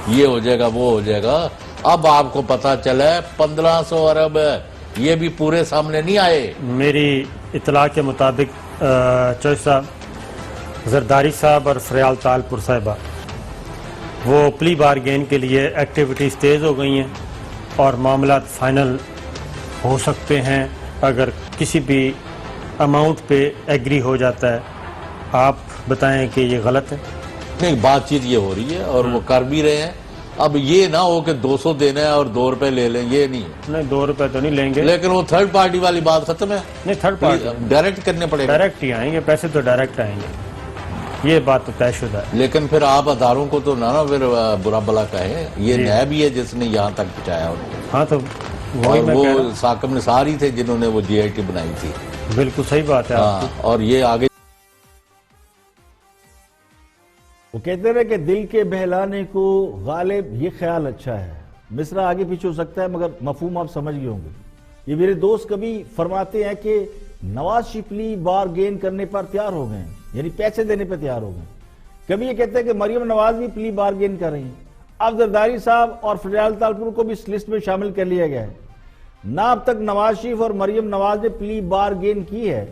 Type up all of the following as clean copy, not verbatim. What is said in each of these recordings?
یہ ہو جائے گا وہ ہو جائے گا. اب آپ کو پتا چلا ہے 1500 ارب ہے, یہ بھی پورے سامنے نہیں آئے. میری اطلاع کے مطابق چوہدری صاحب, زرداری صاحب اور فریال تالپور صاحبہ وہ پلی بارگین کے لیے ایکٹیویٹیز تیز ہو گئی ہیں اور معاملات فائنل ہو سکتے ہیں اگر کسی بھی اماؤنٹ پہ ایگری ہو جاتا ہے. آپ بتائیں کہ یہ غلط ہے؟ نہیں, بات چیت یہ ہو رہی ہے اور وہ کر بھی رہے ہیں. اب یہ نہ ہو کہ 200 دینا ہے اور 2 روپے لے لیں, یہ نہیں ہے. نہیں 2 روپے تو نہیں لیں گے, لیکن وہ تھرڈ پارٹی والی بات ختم ہے. نہیں تھرڈ پارٹی ڈائریکٹ کرنے پڑے گا. ڈائریکٹ ہی آئیں گے, پیسے تو ڈائریکٹ آئیں گے, یہ بات تو طے شدہ ہے. لیکن پھر آپ اداروں کو تو نہ پھر برا بلا کہیں. یہ نیب ہی ہے جس نے یہاں تک پہنچایا ان کو. ہاں تو اور وہ ثاقب نثار ہی تھے جنہوں نے وہ جی آئی ٹی بنائی تھی. بالکل صحیح بات ہے. اور یہ آگے وہ کہتے رہے کہ دل کے بہلانے کو غالب یہ خیال اچھا ہے. مصرع آگے پیچھے ہو سکتا ہے مگر مفہوم آپ سمجھ گئے ہوں گے. یہ میرے دوست کبھی فرماتے ہیں کہ نواز شریف پلی بارگین کرنے پر تیار ہو گئے ہیں, یعنی پیسے دینے پر تیار ہو گئے. کبھی یہ کہتے ہیں کہ مریم نواز بھی پلی بارگین کر رہی ہیں. اب زرداری صاحب اور فریال تالپور کو بھی اس لسٹ میں شامل کر لیا گیا ہے. نہ اب تک نواز شریف اور مریم نواز نے پلی بارگین کی ہے,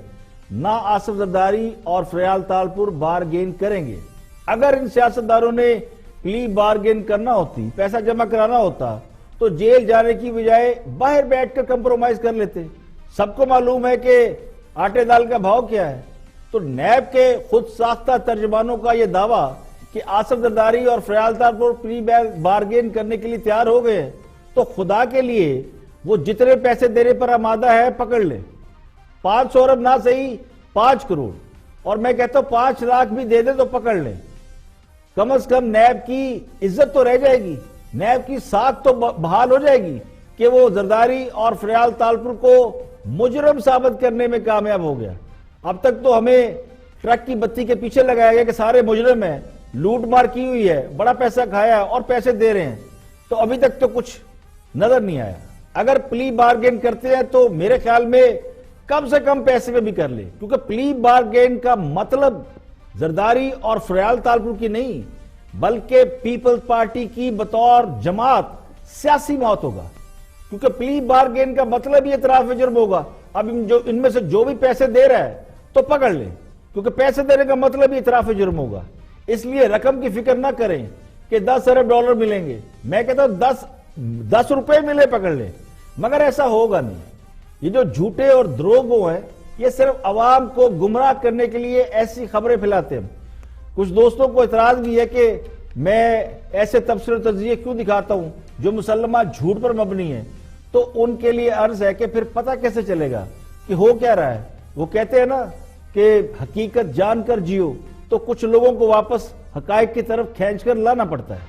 نہ آصف زرداری اور فریال تالپور بارگین کریں گے. اگر ان سیاستداروں نے پلی بارگین کرنا ہوتی, پیسہ جمع کرانا ہوتا, تو جیل جانے کی بجائے باہر بیٹھ کر کمپرومائز کر لیتے. سب کو معلوم ہے کہ آٹے دال کا بھاؤ کیا ہے. تو نیب کے خود ساختہ ترجمانوں کا یہ دعویٰ کہ آصف زرداری اور فریال تالپور پلی بارگین کرنے کے لیے تیار ہو گئے, تو خدا کے لیے وہ جتنے پیسے دینے پر آمادہ ہے پکڑ لے. 500 ارب نہ صحیح 5 کروڑ, اور میں کہتا ہوں 5 لاکھ بھی دے دے تو پکڑ لیں. کم از کم نیب کی عزت تو رہ جائے گی, نیب کی ساکھ تو بحال ہو جائے گی کہ وہ زرداری اور فریال تالپور کو مجرم ثابت کرنے میں کامیاب ہو گیا. اب تک تو ہمیں ٹرک کی بتی کے پیچھے لگایا گیا کہ سارے مجرم ہیں, لوٹ مار کی ہوئی ہے, بڑا پیسہ کھایا اور پیسے دے رہے ہیں. تو ابھی تک تو کچھ نظر نہیں آیا. اگر پلی بارگین کرتے ہیں تو میرے خیال میں کم سے کم پیسے میں بھی کر لیں, کیونکہ پلی بارگین کا مطلب زرداری اور فریال تالپور کی نہیں بلکہ پیپلز پارٹی کی بطور جماعت سیاسی موت ہوگا. کیونکہ پلی بارگین کا مطلب ہی اعتراف جرم ہوگا. اب ان میں سے جو بھی پیسے دے رہا ہے تو پکڑ لیں, کیونکہ پیسے دینے کا مطلب ہی اعتراف جرم ہوگا. اس لیے رقم کی فکر نہ کریں کہ 10 ارب ڈالر ملیں گے. میں کہتا ہوں 10 روپے ملے پکڑ لیں, مگر ایسا ہوگا نہیں. یہ جو جھوٹے اور دروغوں ہیں یہ صرف عوام کو گمراہ کرنے کے لیے ایسی خبریں پھیلاتے ہیں. کچھ دوستوں کو اعتراض بھی ہے کہ میں ایسے تبصرے و تجزیے کیوں دکھاتا ہوں جو مسلمہ جھوٹ پر مبنی ہے. تو ان کے لیے عرض ہے کہ پھر پتہ کیسے چلے گا کہ ہو کیا رہا ہے. وہ کہتے ہیں نا کہ حقیقت جان کر جیو, تو کچھ لوگوں کو واپس حقائق کی طرف کھینچ کر لانا پڑتا ہے.